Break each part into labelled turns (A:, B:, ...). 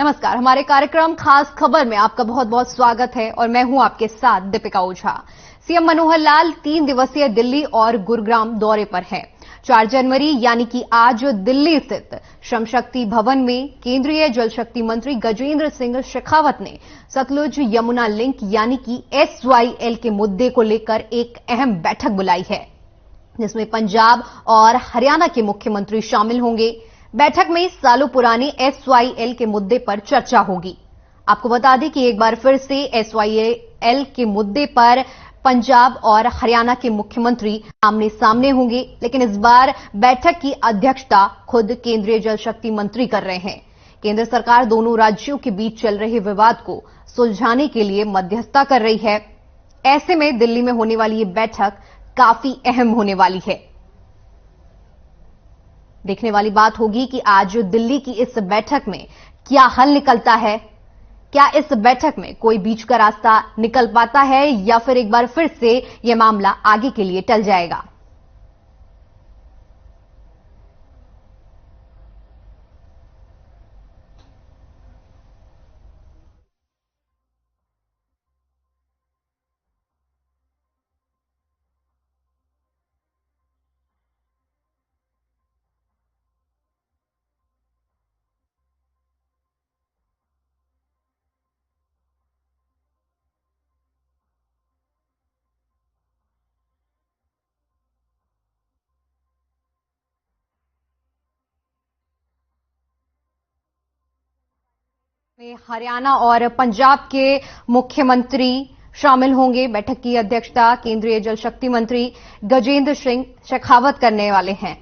A: नमस्कार, हमारे कार्यक्रम खास खबर में आपका बहुत बहुत स्वागत है और मैं हूं आपके साथ दीपिका ओझा। सीएम मनोहर लाल 3 दिवसीय दिल्ली और गुरुग्राम दौरे पर हैं। 4 जनवरी यानी कि आज दिल्ली स्थित श्रम शक्ति भवन में केंद्रीय जल शक्ति मंत्री गजेंद्र सिंह शेखावत ने सतलुज यमुना लिंक यानी कि SYL के मुद्दे को लेकर एक अहम बैठक बुलाई है, जिसमें पंजाब और हरियाणा के मुख्यमंत्री शामिल होंगे। बैठक में सालों पुराने SYL के मुद्दे पर चर्चा होगी। आपको बता दें कि एक बार फिर से SYL के मुद्दे पर पंजाब और हरियाणा के मुख्यमंत्री आमने सामने होंगे, लेकिन इस बार बैठक की अध्यक्षता खुद केंद्रीय जल शक्ति मंत्री कर रहे हैं। केंद्र सरकार दोनों राज्यों के बीच चल रहे विवाद को सुलझाने के लिए मध्यस्थता कर रही है। ऐसे में दिल्ली में होने वाली ये बैठक काफी अहम होने वाली है। देखने वाली बात होगी कि आज दिल्ली की इस बैठक में क्या हल निकलता है। क्या इस बैठक में कोई बीच का रास्ता निकल पाता है या फिर एक बार फिर से यह मामला आगे के लिए टल जाएगा। में हरियाणा और पंजाब के मुख्यमंत्री शामिल होंगे। बैठक की अध्यक्षता केंद्रीय जल शक्ति मंत्री गजेंद्र सिंह शेखावत करने वाले हैं।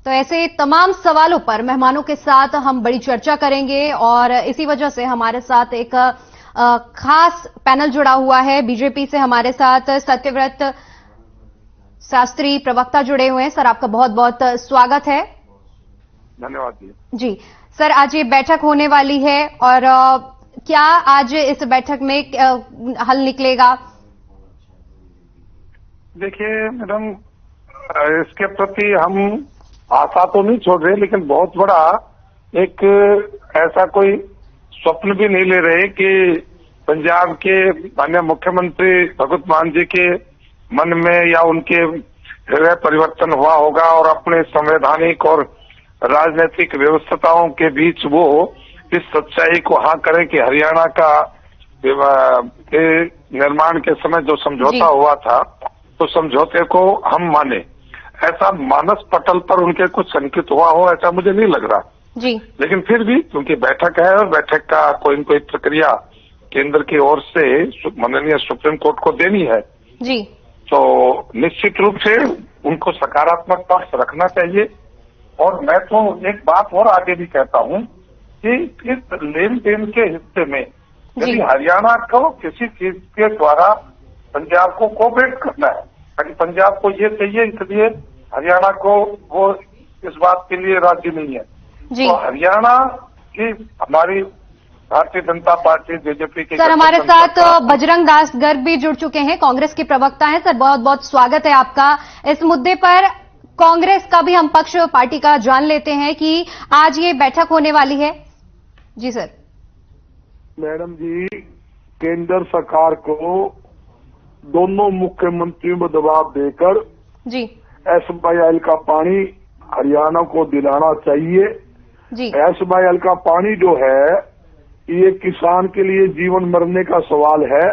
A: तो ऐसे तमाम सवालों पर मेहमानों के साथ हम बड़ी चर्चा करेंगे और इसी वजह से हमारे साथ एक खास पैनल जुड़ा हुआ है। बीजेपी से हमारे साथ सत्यव्रत शास्त्री प्रवक्ता जुड़े हुए हैं। सर, आपका बहुत बहुत स्वागत है।
B: धन्यवाद
A: जी सर, आज ये बैठक होने वाली है और क्या आज इस बैठक में हल निकलेगा?
B: देखिए मैडम, इसके प्रति हम आशा तो नहीं छोड़ रहे, लेकिन बहुत बड़ा एक ऐसा कोई स्वप्न भी नहीं ले रहे कि पंजाब के माननीय मुख्यमंत्री भगवंत मान जी के मन में या उनके हृदय परिवर्तन हुआ होगा और अपने संवैधानिक और राजनीतिक व्यवस्थाओं के बीच वो इस सच्चाई को हाँ करें कि हरियाणा का निर्माण के समय जो समझौता हुआ था तो समझौते को हम माने। ऐसा मानस पटल पर उनके कुछ संकेत हुआ हो, ऐसा मुझे नहीं लग रहा
A: जी।
B: लेकिन फिर भी क्योंकि बैठक है और बैठक का कोई न कोई प्रक्रिया केंद्र की ओर से माननीय सुप्रीम कोर्ट को देनी है
A: जी,
B: तो निश्चित रूप से उनको सकारात्मक पक्ष रखना चाहिए। और मैं तो एक बात और आगे भी कहता हूं कि इस लेन देन के हिस्से में यदि हरियाणा को किसी चीज के द्वारा पंजाब को कोऑपरेट करना है, ताकि पंजाब को ये चाहिए इसलिए हरियाणा को वो इस बात के लिए राजी नहीं है, तो हरियाणा की हमारी भारतीय जनता पार्टी बीजेपी के
A: सर हमारे साथ बजरंग दास गर्ग भी जुड़ चुके हैं, कांग्रेस के प्रवक्ता हैं। सर, बहुत बहुत स्वागत है आपका। इस मुद्दे पर कांग्रेस का भी हम पक्ष पार्टी का जान लेते हैं कि आज ये बैठक होने वाली है। जी सर।
C: मैडम जी, केंद्र सरकार को दोनों मुख्यमंत्रियों में दबाव देकर
A: जी
C: SYL का पानी हरियाणा को दिलाना चाहिए
A: जी।
C: SYL का पानी जो है ये किसान के लिए जीवन मरने का सवाल है।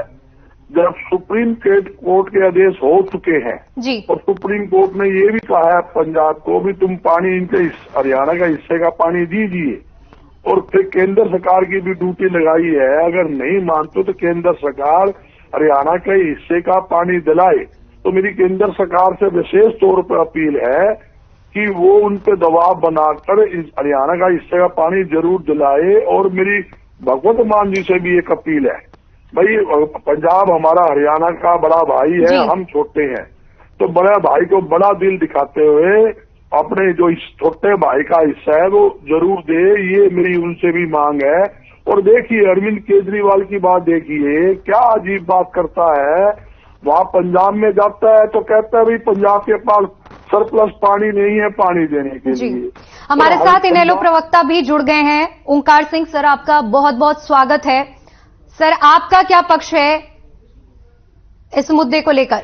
C: जब सुप्रीम कोर्ट के आदेश हो चुके हैं
A: जी,
C: और सुप्रीम कोर्ट ने ये भी कहा है पंजाब को भी तुम पानी इनके हरियाणा का हिस्से का पानी दीजिए, और फिर केंद्र सरकार की भी ड्यूटी लगाई है, अगर नहीं मानते तो केंद्र सरकार हरियाणा के हिस्से का पानी दिलाए। तो मेरी केंद्र सरकार से विशेष तौर पर अपील है कि वो उन पे दबाव बनाकर इस हरियाणा का हिस्से का पानी जरूर दिलाए। और मेरी भगवंत मान जी से भी एक अपील है, भाई पंजाब हमारा हरियाणा का बड़ा भाई है, हम छोटे हैं, तो बड़े भाई को बड़ा दिल दिखाते हुए अपने जो छोटे भाई का हिस्सा है वो जरूर दे, ये मेरी उनसे भी मांग है। और देखिए अरविंद केजरीवाल की बात देखिए, क्या अजीब बात करता है। वहां पंजाब में जाता है तो कहता है भाई पंजाब के पास सरप्लस पानी नहीं है पानी देने के लिए।
A: हमारे साथ इनेलो प्रवक्ता भी जुड़ गए हैं। ओंकार सिंह सर, आपका बहुत बहुत स्वागत है। सर, आपका क्या पक्ष है इस मुद्दे को लेकर?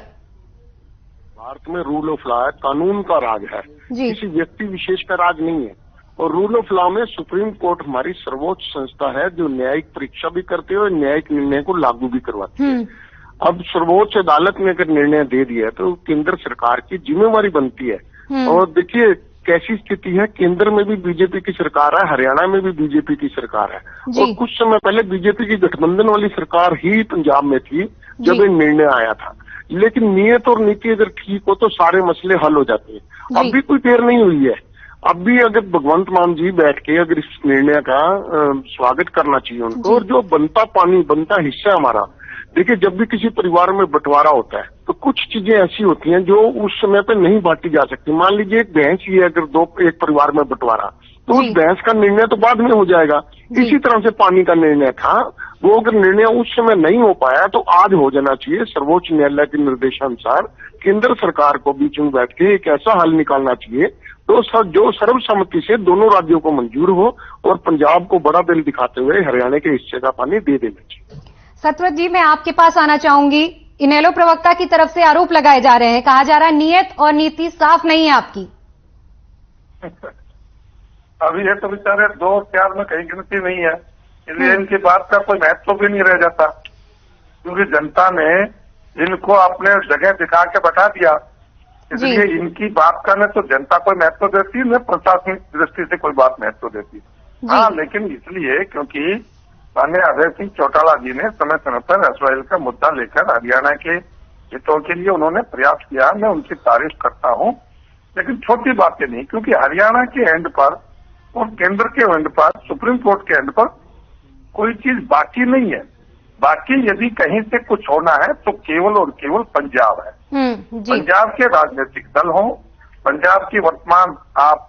D: भारत में रूल ऑफ लॉ है, कानून का राज है, किसी व्यक्ति विशेष का राज नहीं है। और रूल ऑफ लॉ में सुप्रीम कोर्ट हमारी सर्वोच्च संस्था है जो न्यायिक परीक्षा भी करती है और न्यायिक निर्णय को लागू भी करवाती है। अब सर्वोच्च अदालत ने अगर निर्णय दे दिया तो केंद्र सरकार की जिम्मेवारी बनती है। और देखिए कैसी स्थिति है, केंद्र में भी बीजेपी की सरकार है, हरियाणा में भी बीजेपी की सरकार है। और कुछ समय पहले बीजेपी की गठबंधन वाली सरकार ही पंजाब में थी जब ये निर्णय आया था। लेकिन नियत और नीति अगर ठीक हो तो सारे मसले हल हो जाते हैं। अब भी कोई देर नहीं हुई है। अब भी अगर भगवंत मान जी बैठ के अगर इस निर्णय का स्वागत करना चाहिए उनको। और जो बनता पानी बनता हिस्सा हमारा, देखिए जब भी किसी परिवार में बंटवारा होता है तो कुछ चीजें ऐसी होती हैं जो उस समय पे नहीं बांटी जा सकती। मान लीजिए एक भैंस ही है, अगर एक परिवार में बंटवारा तो उस भैंस का निर्णय तो बाद में हो जाएगा। इसी तरह से पानी का निर्णय था, वो अगर निर्णय उस समय नहीं हो पाया तो आज हो जाना चाहिए। सर्वोच्च न्यायालय के निर्देशानुसार केंद्र सरकार को बीच में बैठ के एक ऐसा हल निकालना चाहिए तो जो सर्वसम्मति से दोनों राज्यों को मंजूर हो और पंजाब को बड़ा दिल दिखाते हुए हरियाणा के हिस्से का पानी दे देना चाहिए।
A: सतवत जी, मैं आपके पास आना चाहूंगी। इनेलो प्रवक्ता की तरफ से आरोप लगाए जा रहे हैं, कहा जा रहा है नियत और नीति साफ नहीं है आपकी।
B: अभी ये तो बेचारे 2-4 में कहीं गिनती नहीं है, इसलिए इनकी बात का कोई महत्व भी नहीं रह जाता, क्योंकि जनता ने इनको अपने जगह दिखा के बैठा दिया। इसलिए इनकी बात का न तो जनता कोई महत्व देती न प्रशासनिक दृष्टि से कोई बात महत्व देती। हाँ, लेकिन इसलिए क्योंकि माननीय अभय सिंह चौटाला जी ने समय समय पर एसवाइएल का मुद्दा लेकर हरियाणा के हितों के लिए उन्होंने प्रयास किया, मैं उनकी तारीफ करता हूं। लेकिन छोटी बातें नहीं, क्योंकि हरियाणा के एंड पर और केंद्र के एंड पर, सुप्रीम कोर्ट के एंड पर कोई चीज बाकी नहीं है। बाकी यदि कहीं से कुछ होना है तो केवल और केवल पंजाब है। पंजाब के राजनीतिक दल हो, पंजाब की वर्तमान आप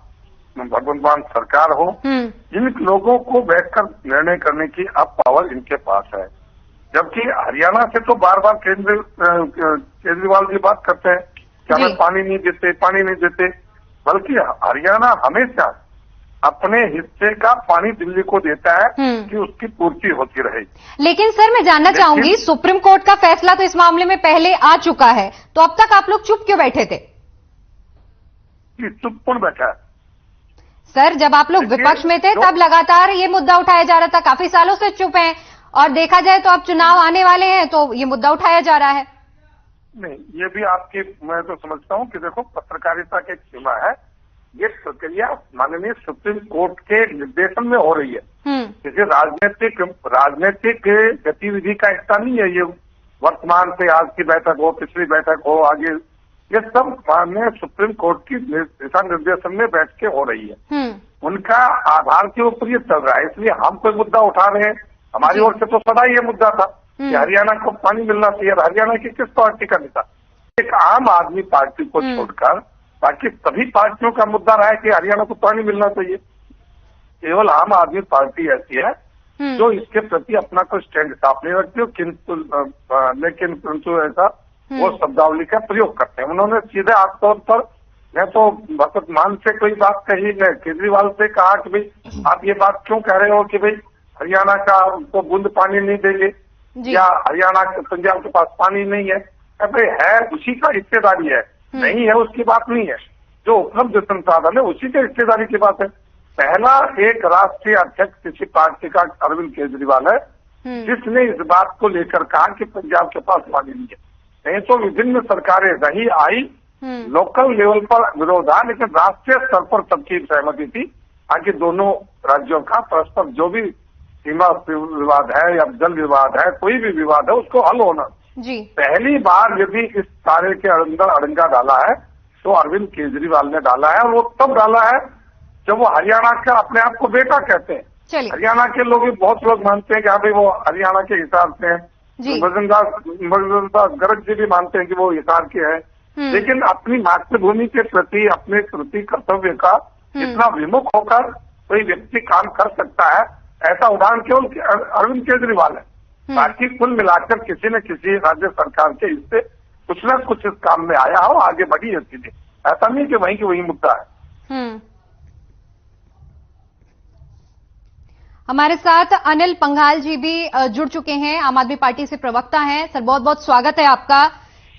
B: भगवंत मान सरकार हो, इन लोगों को बैठकर निर्णय करने की अब पावर इनके पास है। जबकि हरियाणा से तो बार बार केजरीवाल जी बात करते हैं कि हमें पानी नहीं देते, बल्कि हरियाणा हमेशा अपने हिस्से का पानी दिल्ली को देता है कि उसकी पूर्ति होती रहे।
A: लेकिन सर, मैं जानना चाहूंगी, सुप्रीम कोर्ट का फैसला तो इस मामले में पहले आ चुका है, तो अब तक आप लोग चुप क्यों बैठे थे?
B: चुप कौन बैठा है
A: सर? जब आप लोग विपक्ष में थे तब लगातार ये मुद्दा उठाया जा रहा था, काफी सालों से चुप हैं, और देखा जाए तो अब चुनाव आने वाले हैं तो ये मुद्दा उठाया जा रहा है।
B: नहीं, ये भी आपकी, मैं तो समझता हूँ कि देखो पत्रकारिता की एक सीमा है। ये प्रक्रिया माननीय सुप्रीम कोर्ट के निर्देशन में हो रही है, किसी राजनीतिक गतिविधि का हिस्सा नहीं है। ये वर्तमान से आज की बैठक हो, पिछली बैठक हो, आगे, ये सब माननीय सुप्रीम कोर्ट की दिशा निर्देशन में बैठ के हो रही है। उनका आधार के ऊपर ये चल रहा है, इसलिए हम कोई मुद्दा उठा रहे हैं। हमारी ओर से तो सदा ये मुद्दा था कि हरियाणा को पानी मिलना चाहिए। हरियाणा की किस पार्टी का नेता? एक आम आदमी पार्टी को छोड़कर बाकी सभी पार्टियों का मुद्दा रहा है कि हरियाणा को पानी मिलना चाहिए। केवल आम आदमी पार्टी ऐसी है जो इसके प्रति अपना कोई स्टैंड साफ नहीं रखती हो, परंतु ऐसा वो शब्दावली का प्रयोग करते हैं। उन्होंने सीधे आमतौर पर, मैं तो भगवंत मान से कोई बात कही, मैं केजरीवाल से कहा कि भाई आप ये बात क्यों कह रहे हो कि भाई हरियाणा का उनको बूंद पानी नहीं देंगे या हरियाणा के पंजाब के पास पानी नहीं है। भाई है, उसी का हिस्सेदारी है, नहीं है उसकी बात नहीं है। जो उपलब्ध संसाधन है उसी के हिस्सेदारी की बात है। पहला एक राष्ट्रीय अध्यक्ष किसी पार्टी का अरविंद केजरीवाल है जिसने इस बात को लेकर कहा कि पंजाब के पास पानी नहीं है। नहीं तो विभिन्न सरकारें रही आई, लोकल लेवल पर विरोध था, लेकिन राष्ट्रीय स्तर पर सबकी सहमति थी ताकि दोनों राज्यों का परस्पर जो भी सीमा विवाद है या जल विवाद है, कोई भी विवाद है, उसको हल होना। पहली बार यदि इस कार्य के अंदर अड़ंगा डाला है तो अरविंद केजरीवाल ने डाला है, और वो तब डाला है जब वो हरियाणा का अपने आप को बेटा कहते हैं। हरियाणा के लोग भी बहुत लोग मानते हैं कि हाँ भाई वो हरियाणा के हिसाब से हैं। भजनदास गर्ग जी भी मानते हैं कि वो हिसार के हैं, लेकिन अपनी मातृभूमि के प्रति, अपने प्रति कर्तव्य का इतना विमुख होकर कोई व्यक्ति काम कर सकता है, ऐसा उदाहरण केवल अरविंद केजरीवाल है। बाकी कुल मिलाकर किसी न किसी राज्य सरकार के हिस्से कुछ न कुछ इस काम में आया हो, आगे बढ़ी है चीजें। ऐसा नहीं कि वही मुद्दा है।
A: हमारे साथ अनिल पंघाल जी भी जुड़ चुके हैं, आम आदमी पार्टी से प्रवक्ता हैं। सर, बहुत बहुत स्वागत है आपका।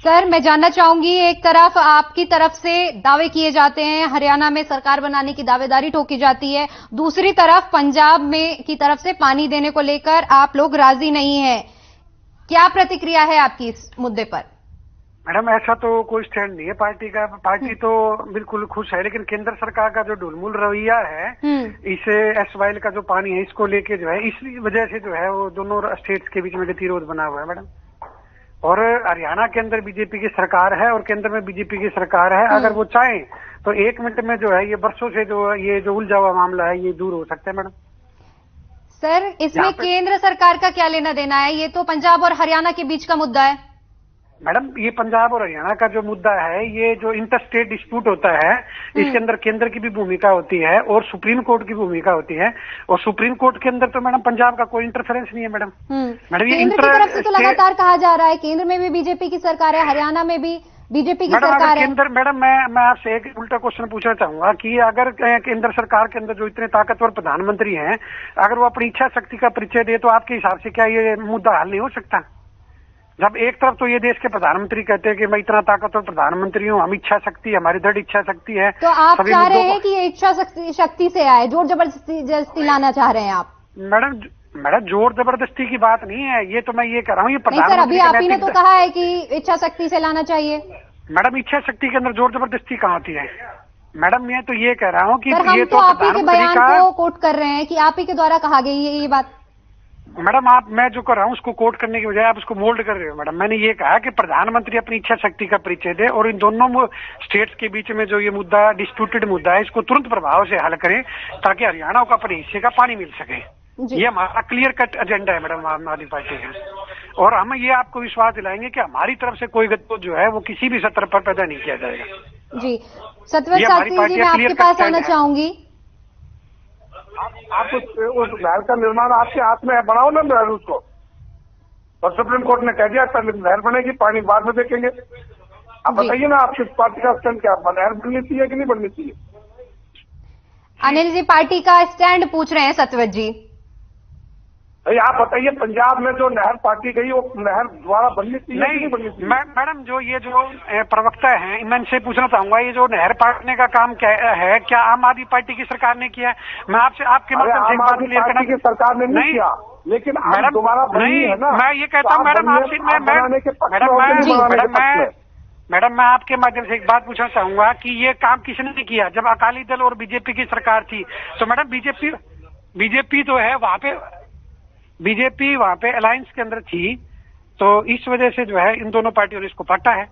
A: सर, मैं जानना चाहूंगी, एक तरफ आपकी तरफ से दावे किए जाते हैं, हरियाणा में सरकार बनाने की दावेदारी ठोकी जाती है, दूसरी तरफ पंजाब में की तरफ से पानी देने को लेकर आप लोग राजी नहीं हैं। क्या प्रतिक्रिया है आपकी इस मुद्दे पर?
E: मैडम, ऐसा तो कोई स्टैंड नहीं है पार्टी का। पार्टी तो बिल्कुल खुश है, लेकिन केंद्र सरकार का जो ढुलमुल रवैया है, इसे एसवाइएल का जो पानी है इसको लेके जो है, इस वजह से जो है वो दोनों स्टेट्स के बीच में गतिरोध बना हुआ है मैडम। और हरियाणा के अंदर बीजेपी की सरकार है और केंद्र में बीजेपी की सरकार है। अगर वो चाहें तो 1 मिनट में जो है ये बरसों से जो उलझा हुआ मामला है ये दूर हो सकता है मैडम।
A: सर, इसमें केंद्र सरकार का क्या लेना देना है? ये तो पंजाब और हरियाणा के बीच का मुद्दा है।
E: मैडम, ये पंजाब और हरियाणा का जो मुद्दा है, ये जो इंटर स्टेट डिस्प्यूट होता है, इसके अंदर केंद्र की भी भूमिका होती है और सुप्रीम कोर्ट की भूमिका होती है। और सुप्रीम कोर्ट के अंदर तो मैडम पंजाब का कोई इंटरफेरेंस नहीं है मैडम। मैडम, ये
A: केंद्र की तरफ से तो लगातार कहा जा रहा है, केंद्र में भी बीजेपी की सरकार है, हरियाणा में भी बीजेपी की सरकार है।
E: मैडम, मैं आपसे एक उल्टा क्वेश्चन पूछना चाहूंगा कि अगर केंद्र सरकार के अंदर जो इतने ताकतवर प्रधानमंत्री हैं, अगर वो अपनी इच्छा शक्ति का परिचय दे, तो आपके हिसाब से क्या ये मुद्दा हल नहीं हो सकता? जब एक तरफ तो ये देश के प्रधानमंत्री कहते हैं कि मैं इतना ताकतवर प्रधानमंत्री हूँ, हम इच्छा शक्ति, हमारी दृढ़ इच्छा शक्ति है,
A: तो आप चाह रहे हैं कि ये इच्छा शक्ति से आए, जोर जबरदस्ती लाना चाह रहे हैं आप?
E: मैडम, जोर जबरदस्ती की बात नहीं है, ये तो मैं ये कह रहा हूँ, ये
A: प्रधानमंत्री अभी आप ही ने तो कहा है कि इच्छा शक्ति से लाना चाहिए।
E: मैडम, इच्छा शक्ति के अंदर जोर जबरदस्ती कहाँ होती है? मैडम, मैं तो ये कह रहा हूँ कि
A: ये तो आप ही के बयान को कोट कर रहे हैं कि आप ही के द्वारा कहा गई है ये बात।
E: मैडम, मैं जो कर रहा हूँ उसको कोट करने की बजाय आप उसको मोल्ड कर रहे हो मैडम। मैंने ये कहा कि प्रधानमंत्री अपनी इच्छा शक्ति का परिचय दे और इन दोनों स्टेट्स के बीच में जो ये मुद्दा डिस्प्यूटेड मुद्दा है, इसको तुरंत प्रभाव से हल करें ताकि हरियाणा को अपने हिस्से का पानी मिल सके। ये हमारा क्लियर कट एजेंडा है मैडम आम आदमी पार्टी का। और हम ये आपको विश्वास दिलाएंगे कि हमारी तरफ से कोई गतिरोध जो है वो किसी भी सत्र पर पैदा नहीं किया जाएगा।
A: जी, सतवंत साथी जी, मैं आपके पास आना चाहूंगी।
B: आप उस नहर का निर्माण आपके हाथ में है, बनाओ ना नहर उसको। और सुप्रीम कोर्ट ने कह दिया नहर बनेगी, पानी बाद में देखेंगे। आप बताइए ना, आपकी पार्टी का स्टैंड क्या, नहर बननी चाहिए कि नहीं बननी चाहिए?
A: अनिल जी पार्टी का स्टैंड पूछ रहे हैं सतवंत जी।
B: भाई आप बताइए, पंजाब में जो नहर पार्टी गई वो नहर दोबारा बननी चाहिए कि नहीं बननी चाहिए?
E: मैडम, जो ये जो प्रवक्ता है, मैं इनसे पूछना चाहूंगा, ये जो नहर पाटने का काम क्या है, क्या आम आदमी पार्टी की सरकार ने किया है? मैं आपसे आपके माध्यम से बात क्लियर करना
B: की सरकार ने नहीं किया, लेकिन मैडम दोबारा नहीं है ना।
E: मैं ये कहता हूँ मैडम आपसे, मैडम मैं आपके माध्यम से एक बात पूछना चाहूंगा कि ये काम किसने किया? जब अकाली दल और बीजेपी की सरकार थी तो मैडम बीजेपी तो है वहां पे, बीजेपी वहां पे अलायंस के अंदर थी, तो इस वजह से जो है इन दोनों पार्टियों ने इसको पाटा है।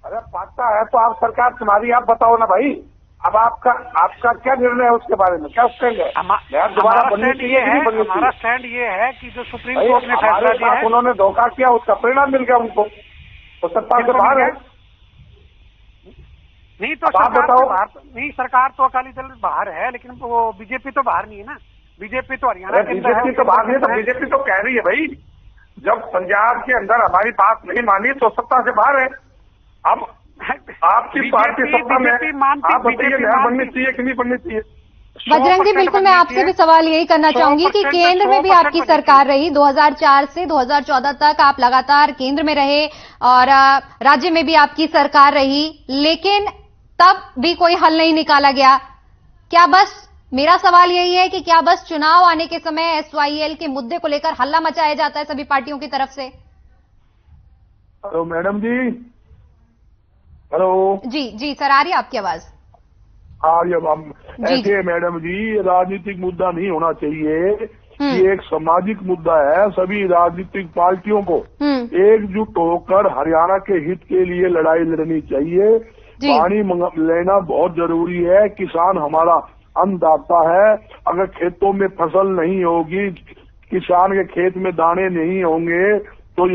B: अरे पाटा है तो आप सरकार तुम्हारी, आप बताओ ना भाई, अब आपका क्या निर्णय है उसके बारे में, क्या स्टैंड है?
E: हमारा स्टैंड ये है कि जो सुप्रीम कोर्ट ने फैसला दिया है,
B: उन्होंने धोखा किया, उसका परिणाम मिल गया उनको, तो सत्ता से बाहर है।
E: नहीं तो सरकार नहीं, सरकार तो अकाली दल बाहर है, लेकिन वो बीजेपी तो बाहर नहीं है ना। बीजेपी तो हरियाणा के अंदर है।
B: बीजेपी तो बाहर नहीं, तो बीजेपी तो कह रही है भाई, जब पंजाब के अंदर हमारी बात नहीं मानी तो सत्ता से बाहर है। अब आपकी पार्टी सत्ता में, आप बताइए नहर बननी चाहिए कि नहीं बननी चाहिए?
A: बजरंग जी, बिल्कुल मैं आपसे भी सवाल यही करना चाहूंगी कि केंद्र में भी आपकी सरकार रही, 2004 से 2014 तक आप लगातार केंद्र में रहे और राज्य में भी आपकी सरकार रही, लेकिन तब भी कोई हल नहीं निकाला गया। क्या बस, मेरा सवाल यही है कि क्या बस चुनाव आने के समय एसवाईएल के मुद्दे को लेकर हल्ला मचाया जाता है सभी पार्टियों की तरफ से?
C: हेलो मैडम जी, हेलो
A: जी सर, आ रही है आपकी आवाज?
C: ऐसे मैडम जी, राजनीतिक मुद्दा नहीं होना चाहिए, ये एक सामाजिक मुद्दा है। सभी राजनीतिक पार्टियों को एकजुट होकर हरियाणा के हित के लिए लड़ाई लड़नी चाहिए। पानी लेना बहुत जरूरी है, किसान हमारा अन्नदाता है। अगर खेतों में फसल नहीं होगी, किसान के खेत में दाने नहीं होंगे तो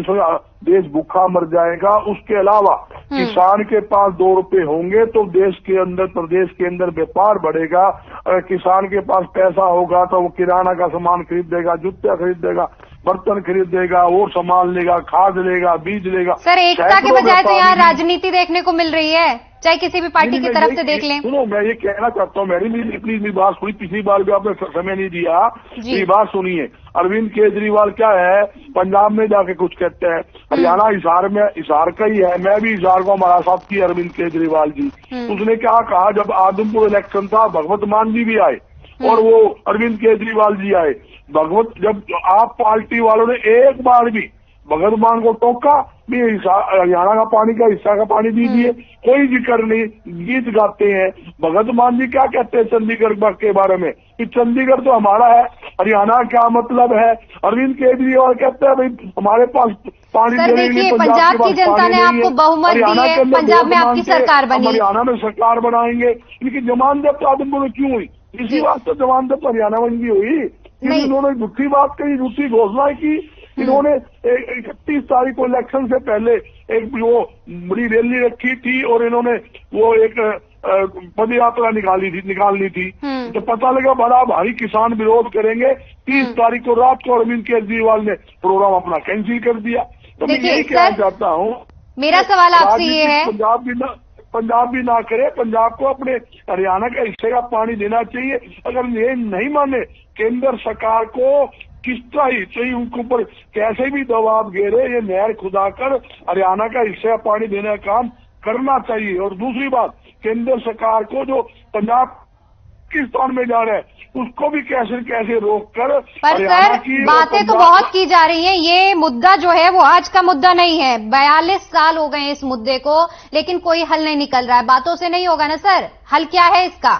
C: देश भूखा मर जाएगा। उसके अलावा किसान के पास 2 रुपए होंगे तो देश के अंदर, प्रदेश के अंदर व्यापार बढ़ेगा। अगर किसान के पास पैसा होगा तो वो किराना का सामान खरीदेगा, जूते खरीदेगा, बर्तन खरीदेगा, वो सामान लेगा, खाद लेगा, बीज लेगा।
A: सर, एकता के बजाय तो यहाँ राजनीति देखने को मिल रही है, चाहे किसी भी पार्टी की तरफ से देख लें।
C: सुनो, मैं ये कहना चाहता हूँ, मेरी बात सुनी, पिछली बार भी आपने समय नहीं दिया, मेरी बात सुनिए। अरविंद केजरीवाल क्या है, पंजाब में जाके कुछ कहते हैं, हरियाणा हिसार का ही है, मैं भी हिसार को हमारा साथ की अरविंद केजरीवाल जी। उसने क्या कहा, जब आदमपुर इलेक्शन था, भगवत मान जी भी आए और वो अरविंद केजरीवाल जी आए। जब आप पार्टी वालों ने एक बार भी भगवत मान को टोका भी, हरियाणा का पानी का हिस्सा का पानी दीजिए, कोई जिक्र नहीं, गीत गाते हैं। भगवत मान जी क्या कहते हैं चंडीगढ़ के बारे में कि चंडीगढ़ तो हमारा है, हरियाणा क्या मतलब है। अरविंद केजरीवाल कहते हैं भाई हमारे पास पानी देने के लिए
A: पंजाब की जनता ने आपको बहुमत दी है, पंजाब में आपकी सरकार बनी,
C: हरियाणा में सरकार बनाएंगे। इनकी जमानत आदमपुर में क्यों हुई? इसी बात तो जमानत हरियाणा में की हुई। इन्होंने झूठी बात कही, झूठी घोषणाएं की। इन्होंने 31 तारीख को इलेक्शन से पहले एक वो बड़ी रैली रखी थी और इन्होंने वो एक पद यात्रा निकालनी थी। तो पता लगा बड़ा भारी किसान विरोध करेंगे। 30 तारीख को रात को अरविंद केजरीवाल ने प्रोग्राम अपना कैंसिल कर दिया। तो मैं यही कहना चाहता हूँ,
A: मेरा सवाल आपसे ये है,
C: पंजाब भी ना करे, पंजाब को अपने हरियाणा का हिस्से का पानी देना चाहिए। अगर ये नहीं माने केंद्र सरकार को किस तरह ही चाहिए, उनके ऊपर कैसे भी दबाव घेरे, ये नहर खुदा कर हरियाणा का हिस्से का पानी देने का काम करना चाहिए। और दूसरी बात, केंद्र सरकार को जो पंजाब पाकिस्तान में जा रहा है उसको भी कैसे रोक कर।
A: पर सर, बातें तो बहुत की जा रही हैं, ये मुद्दा जो है वो आज का मुद्दा नहीं है, 42 साल हो गए हैं इस मुद्दे को, लेकिन कोई हल नहीं निकल रहा है। बातों से नहीं होगा ना सर, हल क्या है इसका?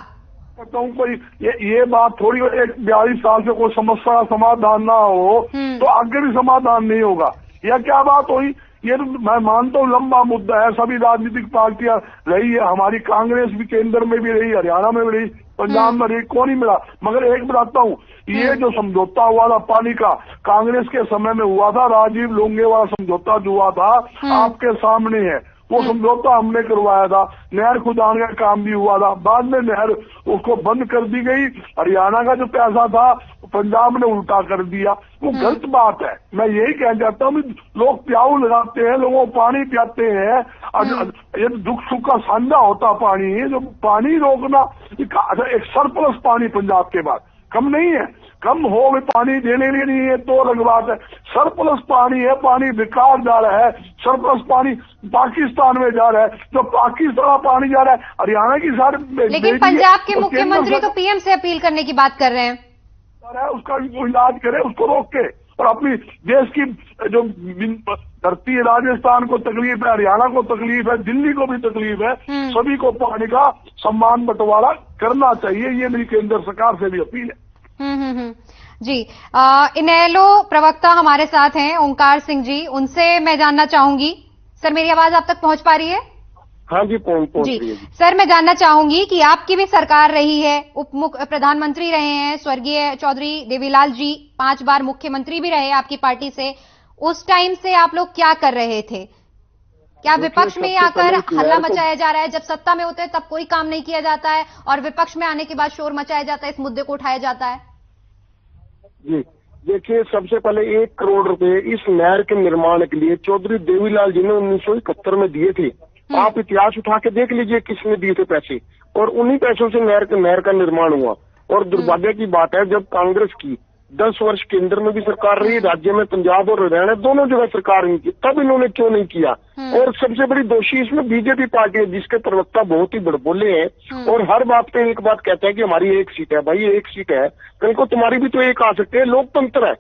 C: कहता हूँ कोई ये बात थोड़ी, एक 42 साल से कोई समस्या का समाधान ना हो तो आगे भी समाधान नहीं होगा। यह क्या बात हुई? ये तो मैं मानता हूँ लंबा मुद्दा है, सभी राजनीतिक पार्टियां रही है, हमारी कांग्रेस भी केंद्र में भी रही, हरियाणा में भी रही, पंजाब में रही, कौन नहीं मिला। मगर एक बताता हूँ, ये जो समझौता हुआ था पानी का, कांग्रेस के समय में हुआ था, राजीव लोंगे वाला समझौता जो हुआ था आपके सामने है, वो समझौता हमने करवाया था। नहर खुदाने का काम भी हुआ था, बाद में नहर उसको बंद कर दी गई। हरियाणा का जो पैसा था पंजाब ने उल्टा कर दिया, वो गलत बात है। मैं यही कहना चाहता हूँ, लोग प्याऊ लगाते हैं, लोगों को पानी पियाते हैं, ये दुख सुख का साझा होता पानी, जो पानी रोकना, एक सरप्लस पानी पंजाब के बाद कम नहीं है, कम हो भी पानी देने के लिए नहीं है तो अलग बात है। सरप्लस पानी है, पानी बेकार जा रहा है, सरप्लस पानी पाकिस्तान में जा रहा है, जो पाकिस्तान पानी जा रहा है हरियाणा की सारे।
A: लेकिन पंजाब के मुख्यमंत्री तो पीएम से अपील करने की बात कर रहे हैं,
C: उसका इलाज करे, उसको रोक के, और अपनी देश की जो धरती है, राजस्थान को तकलीफ है, हरियाणा को तकलीफ है, दिल्ली को भी तकलीफ है, सभी को पानी का सम्मान बंटवारा करना चाहिए। ये मेरी केंद्र सरकार से भी अपील है।
A: जी, इनेलो प्रवक्ता हमारे साथ हैं ओंकार सिंह जी, उनसे मैं जानना चाहूंगी। सर, मेरी आवाज आप तक पहुंच पा रही है?
D: हाँ जी, पहुंच रही है।
A: सर, मैं जानना चाहूंगी कि आपकी भी सरकार रही है, उप प्रधानमंत्री रहे हैं स्वर्गीय चौधरी देवीलाल जी, 5 बार मुख्यमंत्री भी रहे आपकी पार्टी से। उस टाइम से आप लोग क्या कर रहे थे? क्या विपक्ष में आकर हल्ला मचाया जा रहा है? जब सत्ता में होते हैं तब कोई काम नहीं किया जाता है और विपक्ष में आने के बाद शोर मचाया जाता है, इस मुद्दे को उठाया जाता है?
D: जी देखिए, सबसे पहले 1 करोड़ रुपए इस नहर के निर्माण के लिए चौधरी देवीलाल जी ने 1971 में दिए थे। आप इतिहास उठा के देख लीजिए किसने दिए थे पैसे, और उन्हीं पैसों से नहर का निर्माण हुआ। और दुर्भाग्य की बात है, जब कांग्रेस की 10 वर्ष केंद्र में भी सरकार रही, राज्य में पंजाब और हरियाणा दोनों जगह सरकार नहीं की, तब इन्होंने क्यों नहीं किया? और सबसे बड़ी दोषी इसमें बीजेपी पार्टी है, जिसके प्रवक्ता बहुत ही बड़बोले हैं और हर बात पे एक बात कहते हैं कि हमारी 1 सीट है। भाई 1 सीट है, कल को तुम्हारी भी तो 1 आ सकती है। लोकतंत्र है,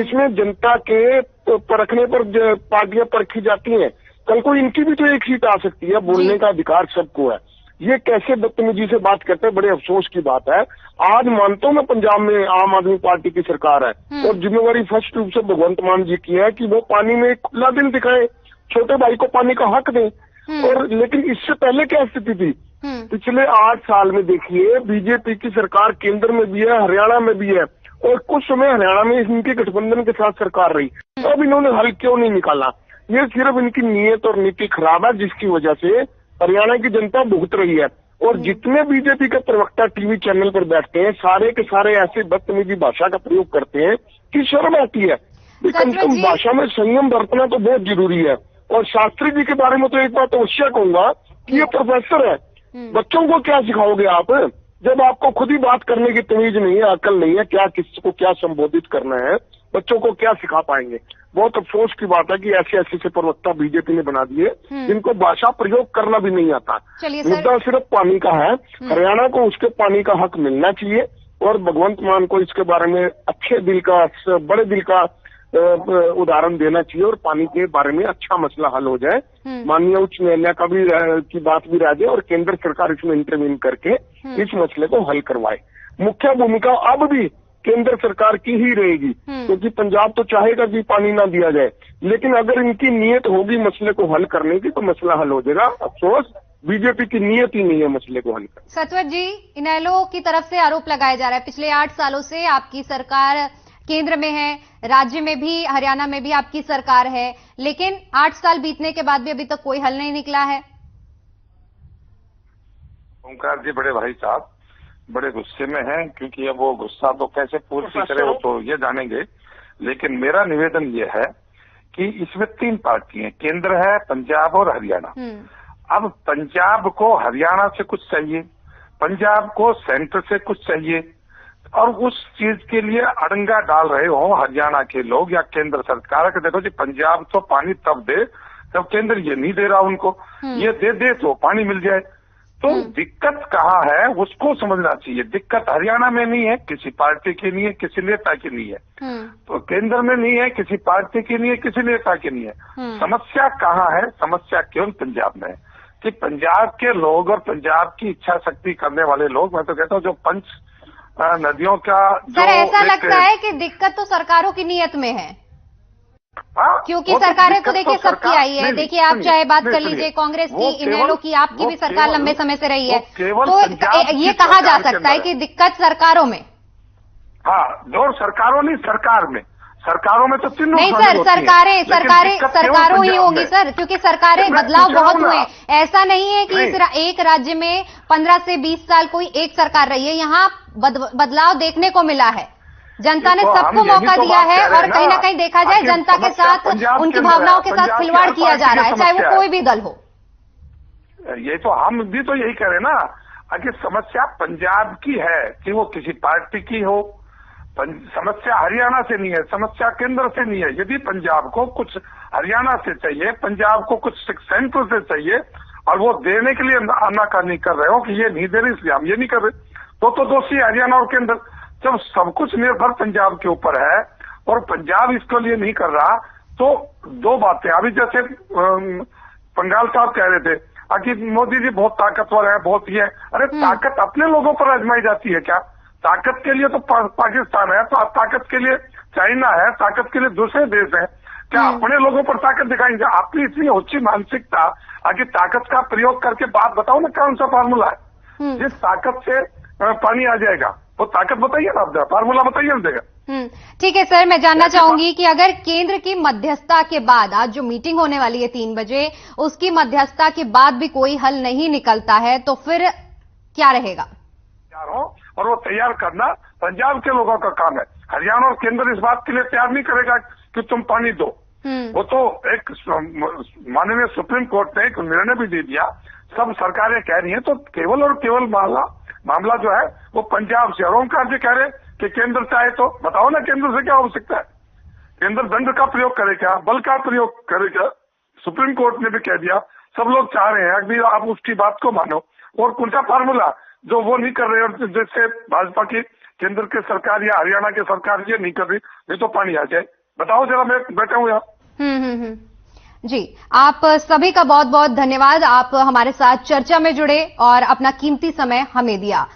D: इसमें जनता के परखने पर पार्टियां परखी जाती हैं। कल को इनकी भी तो 1 सीट आ सकती है, बोलने का अधिकार सबको है। ये कैसे बदतमीजी से बात करते हैं, बड़े अफसोस की बात है। आज मानता हूं मैं, पंजाब में आम आदमी पार्टी की सरकार है और जिम्मेवारी फर्स्ट रूप से भगवंत मान जी की है कि वो पानी में खुला दिल दिखाए, छोटे भाई को पानी का हक दें। और लेकिन इससे पहले क्या स्थिति थी? पिछले 8 साल में देखिए, बीजेपी की सरकार केंद्र में भी है, हरियाणा में भी है, और कुछ समय हरियाणा में इनके गठबंधन के साथ सरकार रही, अब इन्होंने हल क्यों नहीं निकाला? ये सिर्फ इनकी नीयत और नीति खराब है, जिसकी वजह से हरियाणा की जनता भुगत रही है। और जितने बीजेपी के प्रवक्ता टीवी चैनल पर बैठते हैं, सारे के सारे ऐसे बदतमीजी भाषा का प्रयोग करते हैं कि शर्म आती है। कम से कम भाषा में संयम बरतना तो बहुत जरूरी है। और शास्त्री जी के बारे में तो एक बात अवश्य कहूंगा कि ये प्रोफेसर है, बच्चों को क्या सिखाओगे आप, जब आपको खुद ही बात करने की तमीज नहीं है, अकल नहीं है, क्या किसको क्या संबोधित करना है, बच्चों को क्या सिखा पाएंगे। बहुत अफसोस की बात है कि ऐसे ऐसे से प्रवक्ता बीजेपी ने बना दिए जिनको भाषा प्रयोग करना भी नहीं आता। मुद्दा सिर्फ पानी का है, हरियाणा को उसके पानी का हक मिलना चाहिए और भगवंत मान को इसके बारे में अच्छे दिल का, बड़े दिल का उदाहरण देना चाहिए और पानी के बारे में अच्छा मसला हल हो जाए। माननीय उच्च न्यायालय का भी की बात भी रह जाए और केंद्र सरकार इसमें इंटरवीन करके इस मसले को हल करवाए। मुख्य भूमिका अब भी केंद्र सरकार की ही रहेगी, क्योंकि पंजाब तो चाहेगा कि पानी ना दिया जाए, लेकिन अगर इनकी नीयत होगी मसले को हल करने की तो मसला हल हो जाएगा। अफसोस बीजेपी की नीयत ही नहीं है मसले को हल करने।
A: सतवत जी, इनेलो की तरफ से आरोप लगाया जा रहा है पिछले 8 सालों से आपकी सरकार केंद्र में है, राज्य में भी, हरियाणा में भी आपकी सरकार है, लेकिन 8 साल बीतने के बाद भी अभी तक कोई हल नहीं निकला है।
B: ओंकार जी बड़े भाई साहब बड़े गुस्से में हैं, क्योंकि अब वो गुस्सा तो कैसे पूरी करे वो तो ये जानेंगे, लेकिन मेरा निवेदन ये है कि इसमें 3 पार्टी हैं, केंद्र है, पंजाब और हरियाणा। अब पंजाब को हरियाणा से कुछ चाहिए, पंजाब को सेंटर से कुछ चाहिए, और उस चीज के लिए अड़ंगा डाल रहे हो हरियाणा के लोग या केंद्र सरकार के। देखो जी, पंजाब तो पानी तब दे जब केंद्र ये नहीं दे रहा उनको, ये दे तो पानी मिल जाए। तो दिक्कत कहाँ है उसको समझना चाहिए। दिक्कत हरियाणा में नहीं है, किसी पार्टी की नहीं है, किसी नेता की नहीं है, तो केंद्र में नहीं है, किसी पार्टी की नहीं है, किसी नेता की नहीं है। समस्या कहाँ है? समस्या केवल पंजाब में है कि पंजाब के लोग और पंजाब की इच्छा शक्ति करने वाले लोग, मैं तो कहता हूँ जो पंच नदियों का जो
A: सर, ऐसा लगता है कि दिक्कत तो सरकारों की नीयत में है, क्योंकि सरकारें तो देखिए सबकी आई है। देखिए आप चाहे बात कर लीजिए कांग्रेस की, इनेलो की, आपकी भी सरकार लंबे समय से रही है, तो ये कहा जा सकता है कि दिक्कत सरकारों में।
B: हाँ, जो सरकारों नहीं, सरकार में, सरकारों में तो तीनों
A: नहीं सर, सरकारों ही होंगी सर, क्योंकि सरकारें बदलाव बहुत हुए। ऐसा नहीं है कि एक राज्य में 15 से 20 साल कोई एक सरकार रही है, यहाँ बदलाव देखने को मिला है। जनता ने सबको मौका दिया है और कहीं ना कहीं देखा जाए जनता के साथ, उनकी भावनाओं के साथ खिलवाड़ किया जा रहा है, चाहे वो कोई भी दल हो।
B: ये तो हम भी तो यही करें ना, अगर समस्या पंजाब की है कि वो किसी पार्टी की हो, समस्या हरियाणा से नहीं है, समस्या केंद्र से नहीं है। यदि पंजाब को कुछ हरियाणा से चाहिए, पंजाब को कुछ सेंटर से चाहिए और वो देने के लिए आनाकानी कर रहे हो कि ये नहीं दे रहे इसलिए हम ये नहीं कर रहे, तो दोषी हरियाणा और केंद्र। जब सब कुछ निर्भर पंजाब के ऊपर है और पंजाब इसके लिए नहीं कर रहा, तो 2 बातें। अभी जैसे पंगाल साहब कह रहे थे कि मोदी जी बहुत ताकतवर है, बहुत ही है। अरे ताकत अपने लोगों पर आजमाई जाती है क्या? ताकत के लिए तो पाकिस्तान है, तो ताकत के लिए चाइना है, ताकत के लिए दूसरे देश है, क्या अपने लोगों पर ताकत दिखाएंगे? आपकी इतनी ऊंची मानसिकता कि ताकत का प्रयोग करके बात बताओ ना, कौन सा फार्मूला है जिस ताकत से पानी आ जाएगा? वो ताकत बताइए ना, आप फार्मूला बताइए ना देगा।
A: ठीक है सर, मैं जानना चाहूंगी कि अगर केंद्र की मध्यस्थता के बाद, आज जो मीटिंग होने वाली है 3 बजे, उसकी मध्यस्थता के बाद भी कोई हल नहीं निकलता है, तो फिर क्या रहेगा?
B: तैयार हो और वो तैयार करना पंजाब के लोगों का काम है। हरियाणा और केंद्र इस बात के लिए तैयार नहीं करेगा कि तुम पानी दो। वो तो एक माननीय सुप्रीम कोर्ट ने एक निर्णय भी दे दिया, सब सरकारें कह रही हैं, तो केवल और केवल मामला जो है वो पंजाब से। और ओंकार जी कह रहे कि केंद्र चाहे तो बताओ ना, केंद्र से क्या हो सकता है? केंद्र दंड का प्रयोग करे क्या, बल का प्रयोग करे क्या? सुप्रीम कोर्ट ने भी कह दिया, सब लोग चाह रहे हैं अभी आप उसकी बात को मानो। और कौन सा फार्मूला जो वो नहीं कर रहे और जैसे भाजपा की केंद्र की सरकार या हरियाणा की सरकार ये नहीं कर रही, नहीं तो पानी आ जाए? बताओ जरा, मैं बैठा हूँ यहाँ।
A: जी, आप सभी का बहुत बहुत धन्यवाद। आप हमारे साथ चर्चा में जुड़े और अपना कीमती समय हमें दिया।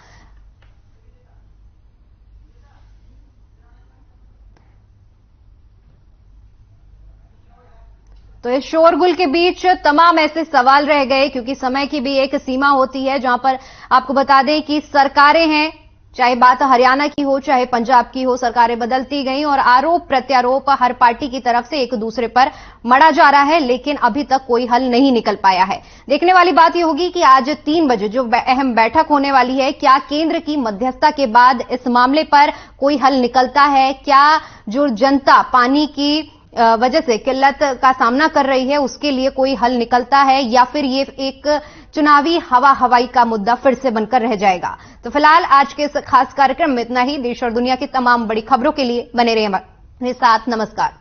A: तो इस शोरगुल के बीच तमाम ऐसे सवाल रह गए, क्योंकि समय की भी एक सीमा होती है, जहां पर आपको बता दें कि सरकारें हैं, चाहे बात हरियाणा की हो चाहे पंजाब की हो, सरकारें बदलती गई और आरोप प्रत्यारोप हर पार्टी की तरफ से एक दूसरे पर मढ़ा जा रहा है, लेकिन अभी तक कोई हल नहीं निकल पाया है। देखने वाली बात यह होगी कि आज 3 बजे जो अहम बैठक होने वाली है, क्या केंद्र की मध्यस्थता के बाद इस मामले पर कोई हल निकलता है? क्या जो जनता पानी की वजह से किल्लत का सामना कर रही है उसके लिए कोई हल निकलता है, या फिर ये एक चुनावी हवाई का मुद्दा फिर से बनकर रह जाएगा? तो फिलहाल आज के इस खास कार्यक्रम में इतना ही। देश और दुनिया की तमाम बड़ी खबरों के लिए बने रहिए हमारे साथ। नमस्कार।